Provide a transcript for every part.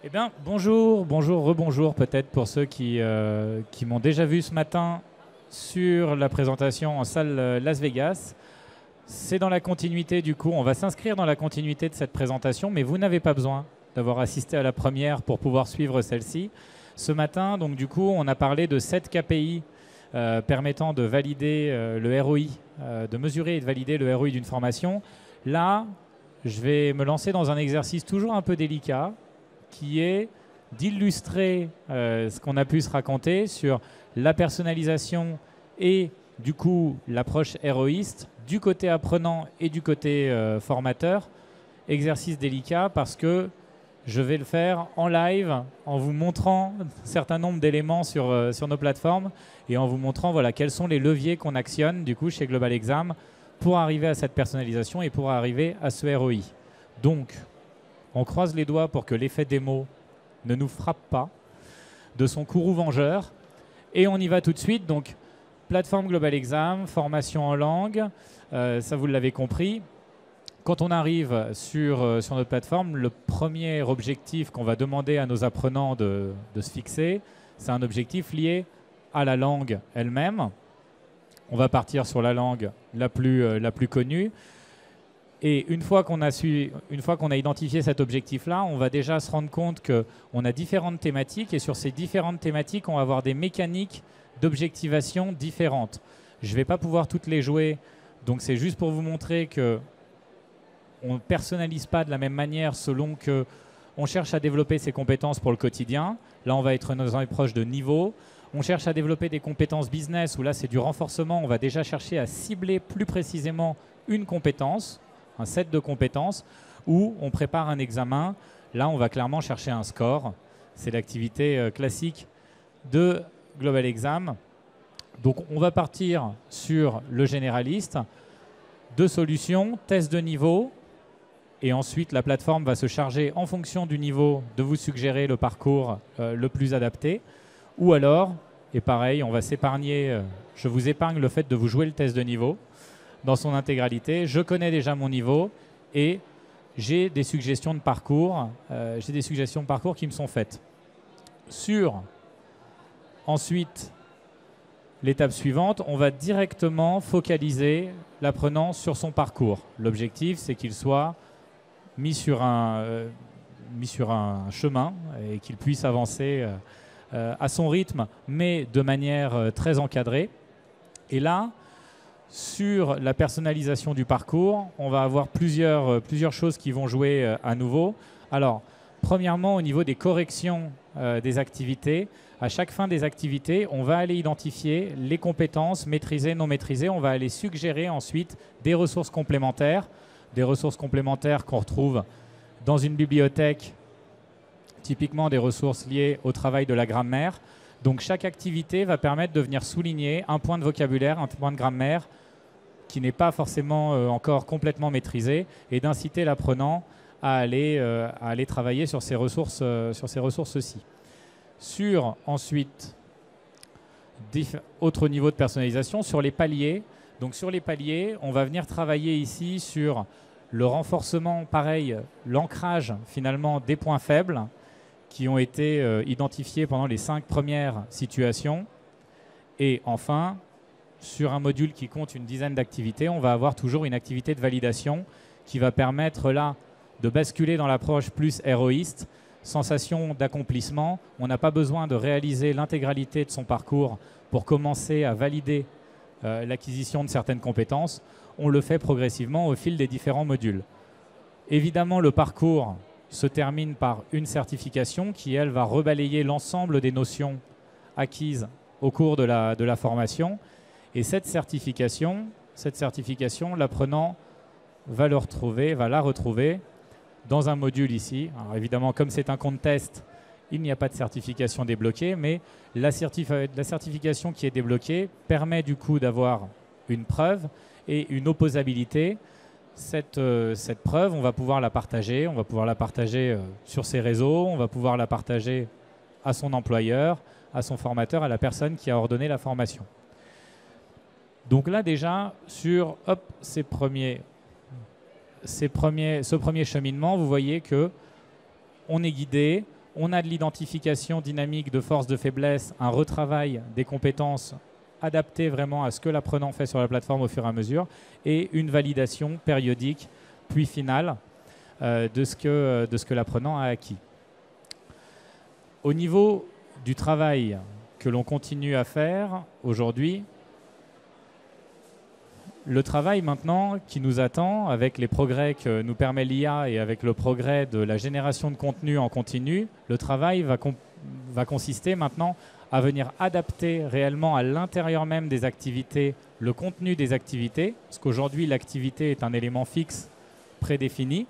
Eh bien, bonjour, bonjour, rebonjour peut-être pour ceux qui m'ont déjà vu ce matin sur la présentation en salle Las Vegas. C'est dans la continuité du coup, on va s'inscrire dans la continuité de cette présentation, mais vous n'avez pas besoin d'avoir assisté à la première pour pouvoir suivre celle-ci. Ce matin, donc du coup, on a parlé de 7 KPI permettant de valider le ROI, de mesurer et de valider le ROI d'une formation. Là, je vais me lancer dans un exercice toujours un peu délicat, qui est d'illustrer ce qu'on a pu se raconter sur la personnalisation et du coup l'approche héroïste du côté apprenant et du côté formateur. Exercice délicat parce que je vais le faire en live en vous montrant un certain nombre d'éléments sur nos plateformes et en vous montrant voilà, quels sont les leviers qu'on actionne du coup chez Global Exam pour arriver à cette personnalisation et pour arriver à ce ROI. Donc, on croise les doigts pour que l'effet démo ne nous frappe pas de son courroux vengeur. Et on y va tout de suite. Donc, plateforme Global Exam, formation en langue, ça vous l'avez compris. Quand on arrive sur notre plateforme, le premier objectif qu'on va demander à nos apprenants de se fixer, c'est un objectif lié à la langue elle-même. On va partir sur la langue la plus connue. Et une fois qu'on a identifié cet objectif-là, on va déjà se rendre compte qu'on a différentes thématiques et sur ces différentes thématiques, on va avoir des mécaniques d'objectivation différentes. Je ne vais pas pouvoir toutes les jouer, donc c'est juste pour vous montrer qu'on ne personnalise pas de la même manière selon qu'on cherche à développer ses compétences pour le quotidien. Là, on va être dans une approche de niveau. On cherche à développer des compétences business, où là, c'est du renforcement. On va déjà chercher à cibler plus précisément une compétence, un set de compétences, où on prépare un examen. Là, on va clairement chercher un score. C'est l'activité classique de Global Exam. Donc, on va partir sur le généraliste. 2 solutions, test de niveau. Et ensuite, la plateforme va se charger, en fonction du niveau, de vous suggérer le parcours le plus adapté. Ou alors, et pareil, on va s'épargner, je vous épargne le fait de vous jouer le test de niveau dans son intégralité. Je connais déjà mon niveau et j'ai des suggestions de parcours, qui me sont faites. Sur ensuite l'étape suivante, on va directement focaliser l'apprenant sur son parcours. L'objectif, c'est qu'il soit mis sur un chemin et qu'il puisse avancer à son rythme, mais de manière très encadrée. Et là, sur la personnalisation du parcours, on va avoir plusieurs choses qui vont jouer à nouveau. Alors, premièrement, au niveau des corrections des activités, à chaque fin des activités, on va aller identifier les compétences maîtrisées, non maîtrisées. On va aller suggérer ensuite des ressources complémentaires qu'on retrouve dans une bibliothèque, typiquement des ressources liées au travail de la grammaire. Donc chaque activité va permettre de venir souligner un point de vocabulaire, un point de grammaire qui n'est pas forcément encore complètement maîtrisé et d'inciter l'apprenant à aller travailler sur ces ressources-ci. Sur ensuite, autre niveau de personnalisation, sur les paliers. Donc sur les paliers, on va venir travailler ici sur le renforcement, pareil, l'ancrage finalement des points faibles qui ont été identifiés pendant les 5 premières situations. Et enfin, sur un module qui compte une dizaine d'activités, on va avoir toujours une activité de validation qui va permettre là de basculer dans l'approche plus héroïste, sensation d'accomplissement. On n'a pas besoin de réaliser l'intégralité de son parcours pour commencer à valider l'acquisition de certaines compétences. On le fait progressivement au fil des différents modules. Évidemment, le parcours se termine par une certification qui, elle, va rebalayer l'ensemble des notions acquises au cours de la formation. Et cette certification, l'apprenant va la retrouver dans un module ici. Alors évidemment, comme c'est un compte test, il n'y a pas de certification débloquée, mais la certification qui est débloquée permet du coup d'avoir une preuve et une opposabilité. Cette preuve, on va pouvoir la partager. On va pouvoir la partager sur ses réseaux, on va pouvoir la partager à son employeur, à son formateur, à la personne qui a ordonné la formation. Donc là déjà, sur ce premier cheminement, vous voyez qu'on est guidé On a de l'identification dynamique de force, de faiblesse, un retravail des compétences adapté vraiment à ce que l'apprenant fait sur la plateforme au fur et à mesure, et une validation périodique, puis finale, de ce que l'apprenant a acquis. Au niveau du travail que l'on continue à faire aujourd'hui, le travail maintenant qui nous attend avec les progrès que nous permet l'IA et avec le progrès de la génération de contenu en continu, le travail va consister maintenant à venir adapter réellement à l'intérieur même des activités le contenu des activités, parce qu'aujourd'hui l'activité est un élément fixe prédéfini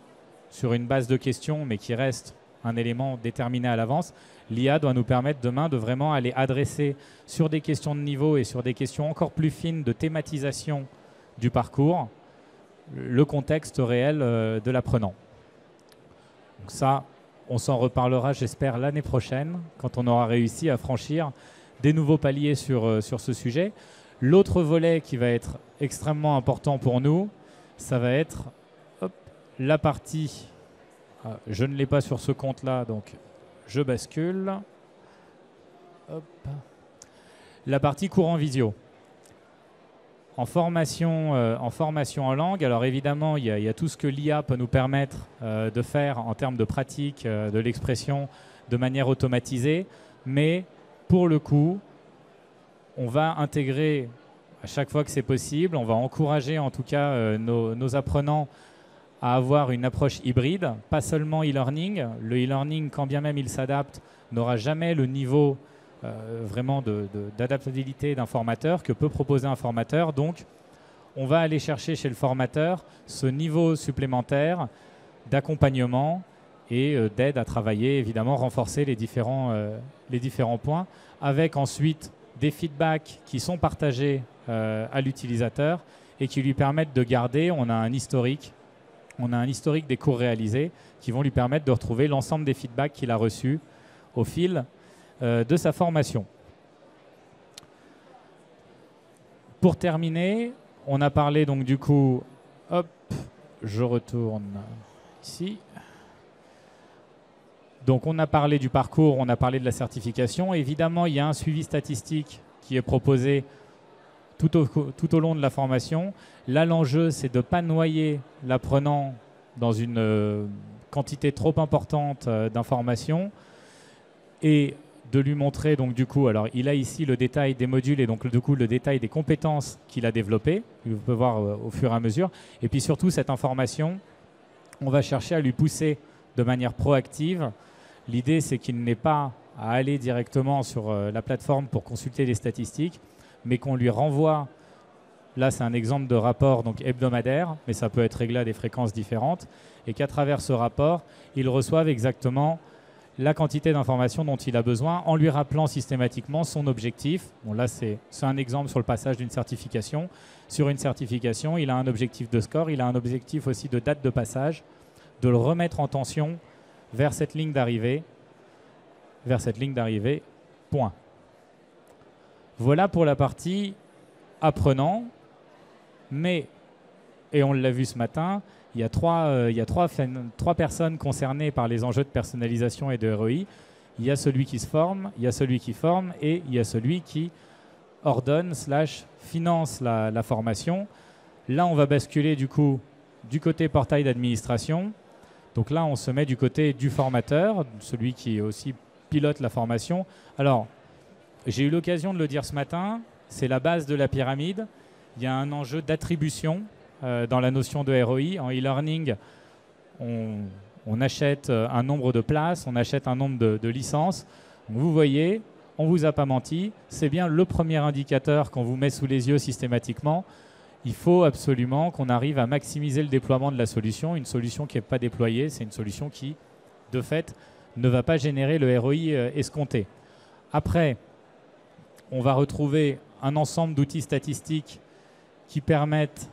sur une base de questions mais qui reste un élément déterminé à l'avance. L'IA doit nous permettre demain de vraiment aller adresser sur des questions de niveau et sur des questions encore plus fines de thématisation du parcours, le contexte réel de l'apprenant. Donc ça, on s'en reparlera, j'espère, l'année prochaine, quand on aura réussi à franchir des nouveaux paliers sur ce sujet. L'autre volet qui va être extrêmement important pour nous, ça va être la partie... je ne l'ai pas sur ce compte-là, donc je bascule. Hop. La partie cours en visio. En formation en langue, alors évidemment, il y a tout ce que l'IA peut nous permettre de faire en termes de pratique, de l'expression de manière automatisée, mais pour le coup, on va intégrer à chaque fois que c'est possible, on va encourager en tout cas nos apprenants à avoir une approche hybride, pas seulement e-learning. Le e-learning, quand bien même il s'adapte, n'aura jamais le niveau vraiment d'adaptabilité d'un formateur que peut proposer un formateur. Donc, on va aller chercher chez le formateur ce niveau supplémentaire d'accompagnement et d'aide à travailler, évidemment, renforcer les différents points, avec ensuite des feedbacks qui sont partagés à l'utilisateur et qui lui permettent de garder, on a un historique des cours réalisés qui vont lui permettre de retrouver l'ensemble des feedbacks qu'il a reçus au fil de sa formation. Pour terminer, on a parlé donc du coup, hop, je retourne ici. Donc on a parlé du parcours, on a parlé de la certification. Évidemment, il y a un suivi statistique qui est proposé tout au long de la formation. Là, l'enjeu, c'est de ne pas noyer l'apprenant dans une quantité trop importante d'informations et de lui montrer, donc du coup, alors il a ici le détail des modules et donc du coup le détail des compétences qu'il a développées, vous pouvez voir au fur et à mesure. Et puis surtout, cette information, on va chercher à lui pousser de manière proactive. L'idée, c'est qu'il n'ait pas à aller directement sur la plateforme pour consulter les statistiques, mais qu'on lui renvoie, là c'est un exemple de rapport donc hebdomadaire, mais ça peut être réglé à des fréquences différentes, et qu'à travers ce rapport, il reçoive exactement la quantité d'informations dont il a besoin en lui rappelant systématiquement son objectif. Bon, là, c'est un exemple sur le passage d'une certification. Sur une certification, il a un objectif de score, il a un objectif aussi de date de passage, de le remettre en tension vers cette ligne d'arrivée, point. Voilà pour la partie apprenant, mais, et on l'a vu ce matin, il y a trois personnes concernées par les enjeux de personnalisation et de ROI. Il y a celui qui se forme, il y a celui qui forme et il y a celui qui ordonne / finance la formation. Là, on va basculer du coup du côté portail d'administration. Donc là, on se met du côté du formateur, celui qui aussi pilote la formation. Alors, j'ai eu l'occasion de le dire ce matin, c'est la base de la pyramide. Il y a un enjeu d'attribution dans la notion de ROI. En e-learning, on achète un nombre de places, on achète un nombre de licences. Donc vous voyez, on ne vous a pas menti, c'est bien le premier indicateur qu'on vous met sous les yeux systématiquement. Il faut absolument qu'on arrive à maximiser le déploiement de la solution. Une solution qui n'est pas déployée, c'est une solution qui, de fait, ne va pas générer le ROI escompté. Après, on va retrouver un ensemble d'outils statistiques qui permettent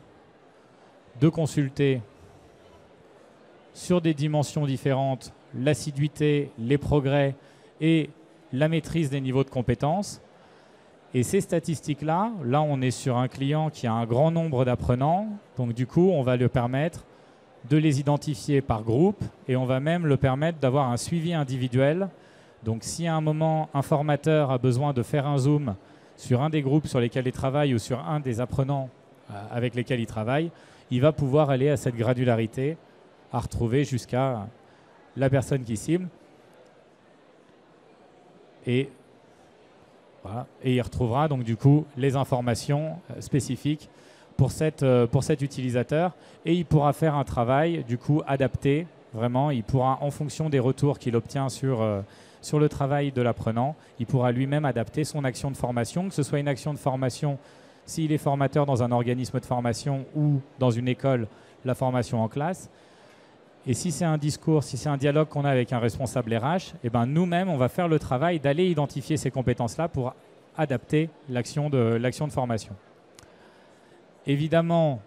de consulter sur des dimensions différentes l'assiduité, les progrès et la maîtrise des niveaux de compétences. Et ces statistiques-là, là on est sur un client qui a un grand nombre d'apprenants, donc du coup on va lui permettre de les identifier par groupe et on va même le permettre d'avoir un suivi individuel. Donc si à un moment un formateur a besoin de faire un zoom sur un des groupes sur lesquels il travaille ou sur un des apprenants avec lesquels il travaille, il va pouvoir aller à cette granularité, à retrouver jusqu'à la personne qui cible. Et, voilà, et il retrouvera donc du coup les informations spécifiques pour cet utilisateur et il pourra faire un travail du coup adapté. Vraiment, il pourra, en fonction des retours qu'il obtient sur le travail de l'apprenant, il pourra lui-même adapter son action de formation, que ce soit une action de formation s'il est formateur dans un organisme de formation ou dans une école, la formation en classe. Et si c'est un discours, si c'est un dialogue qu'on a avec un responsable RH, eh ben nous-mêmes, on va faire le travail d'aller identifier ces compétences-là pour adapter l'action de formation. Évidemment,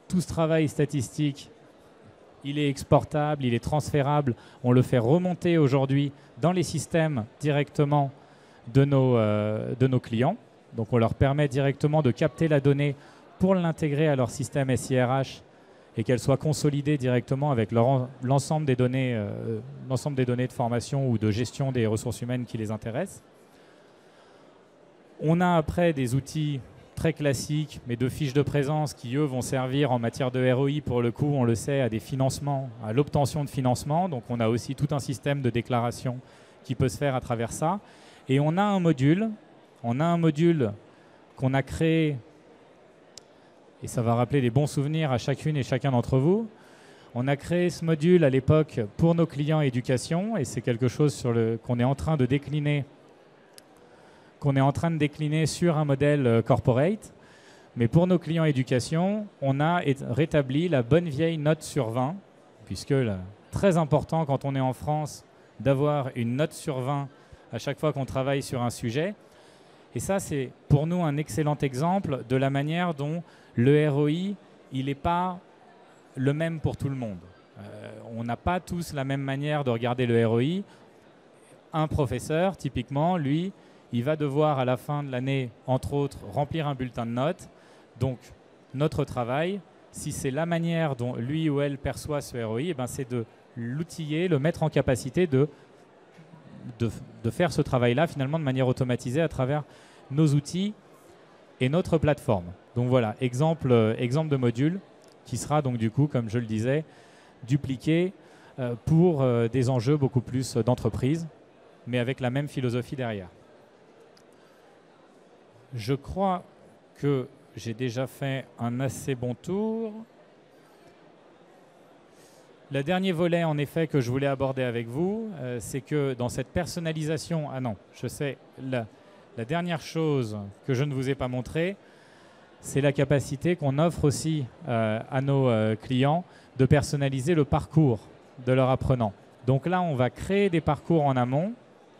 tout ce travail statistique, il est exportable, il est transférable. On le fait remonter aujourd'hui dans les systèmes directement de nos clients. Donc on leur permet directement de capter la donnée pour l'intégrer à leur système SIRH et qu'elle soit consolidée directement avec l'ensemble des données de formation ou de gestion des ressources humaines qui les intéressent. On a après des outils très classiques, mais de fiches de présence qui, eux, vont servir en matière de ROI, pour le coup, on le sait, à des financements, à l'obtention de financement. Donc on a aussi tout un système de déclaration qui peut se faire à travers ça. Et on a un module qu'on a créé, et ça va rappeler des bons souvenirs à chacune et chacun d'entre vous. On a créé ce module à l'époque pour nos clients éducation, et c'est quelque chose qu'on est en train de décliner sur un modèle corporate. Mais pour nos clients éducation, on a rétabli la bonne vieille note sur 20, puisque très important quand on est en France d'avoir une note sur 20 à chaque fois qu'on travaille sur un sujet. Et ça, c'est pour nous un excellent exemple de la manière dont le ROI, il n'est pas le même pour tout le monde. On n'a pas tous la même manière de regarder le ROI. Un professeur, typiquement, lui, il va devoir à la fin de l'année, entre autres, remplir un bulletin de notes. Donc, notre travail, si c'est la manière dont lui ou elle perçoit ce ROI, eh ben, c'est de l'outiller, le mettre en capacité de faire ce travail-là finalement de manière automatisée à travers nos outils et notre plateforme. Donc voilà, exemple de module qui sera donc du coup, comme je le disais, dupliqué pour des enjeux beaucoup plus d'entreprise, mais avec la même philosophie derrière. Je crois que j'ai déjà fait un assez bon tour. Le dernier volet, en effet, que je voulais aborder avec vous, c'est que dans cette personnalisation... Ah non, je sais, la dernière chose que je ne vous ai pas montrée, c'est la capacité qu'on offre aussi à nos clients de personnaliser le parcours de leur apprenant. Donc là, on va créer des parcours en amont,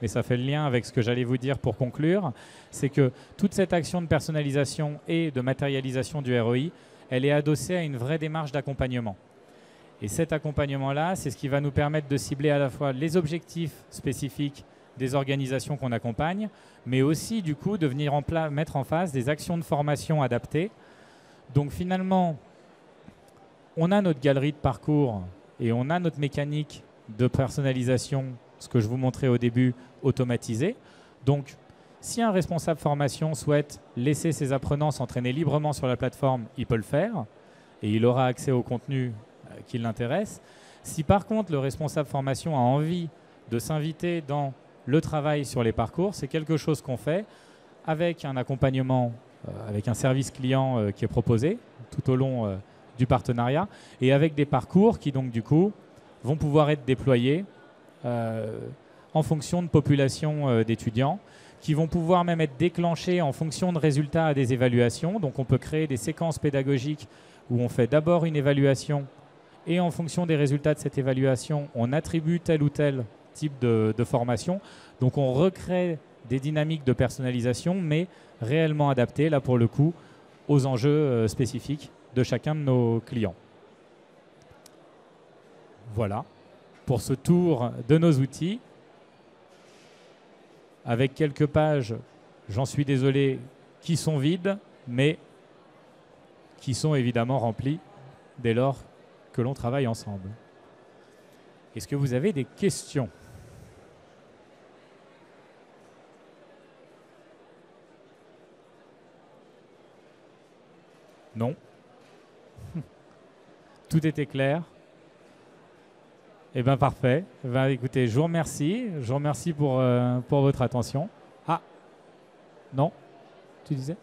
mais ça fait le lien avec ce que j'allais vous dire pour conclure, c'est que toute cette action de personnalisation et de matérialisation du ROI, elle est adossée à une vraie démarche d'accompagnement. Et cet accompagnement-là, c'est ce qui va nous permettre de cibler à la fois les objectifs spécifiques des organisations qu'on accompagne, mais aussi du coup de venir mettre en face des actions de formation adaptées. Donc finalement, on a notre galerie de parcours et on a notre mécanique de personnalisation, ce que je vous montrais au début, automatisée. Donc si un responsable formation souhaite laisser ses apprenants s'entraîner librement sur la plateforme, il peut le faire et il aura accès au contenu qui l'intéresse. Si par contre le responsable formation a envie de s'inviter dans le travail sur les parcours, c'est quelque chose qu'on fait avec un accompagnement, avec un service client qui est proposé tout au long du partenariat et avec des parcours qui donc du coup vont pouvoir être déployés en fonction de populations d'étudiants, qui vont pouvoir même être déclenchés en fonction de résultats à des évaluations. Donc on peut créer des séquences pédagogiques où on fait d'abord une évaluation et en fonction des résultats de cette évaluation, on attribue tel ou tel type de formation. Donc on recrée des dynamiques de personnalisation, mais réellement adaptées, là pour le coup, aux enjeux spécifiques de chacun de nos clients. Voilà pour ce tour de nos outils. Avec quelques pages, j'en suis désolé, qui sont vides, mais qui sont évidemment remplies dès lors que l'on travaille ensemble. Est-ce que vous avez des questions ? Non. Tout était clair. Eh bien, parfait. Eh bien, écoutez, je vous remercie. Je vous remercie pour votre attention. Ah, non, tu disais ?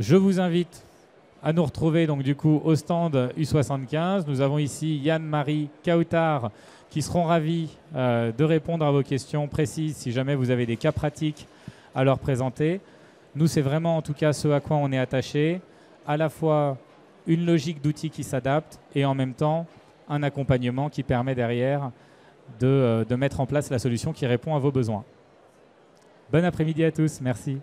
Je vous invite à nous retrouver donc du coup au stand U75. Nous avons ici Yann, Marie, Kautar qui seront ravis de répondre à vos questions précises si jamais vous avez des cas pratiques à leur présenter. Nous, c'est vraiment en tout cas ce à quoi on est attaché, à la fois une logique d'outils qui s'adapte et en même temps un accompagnement qui permet derrière de mettre en place la solution qui répond à vos besoins. Bon après-midi à tous, merci.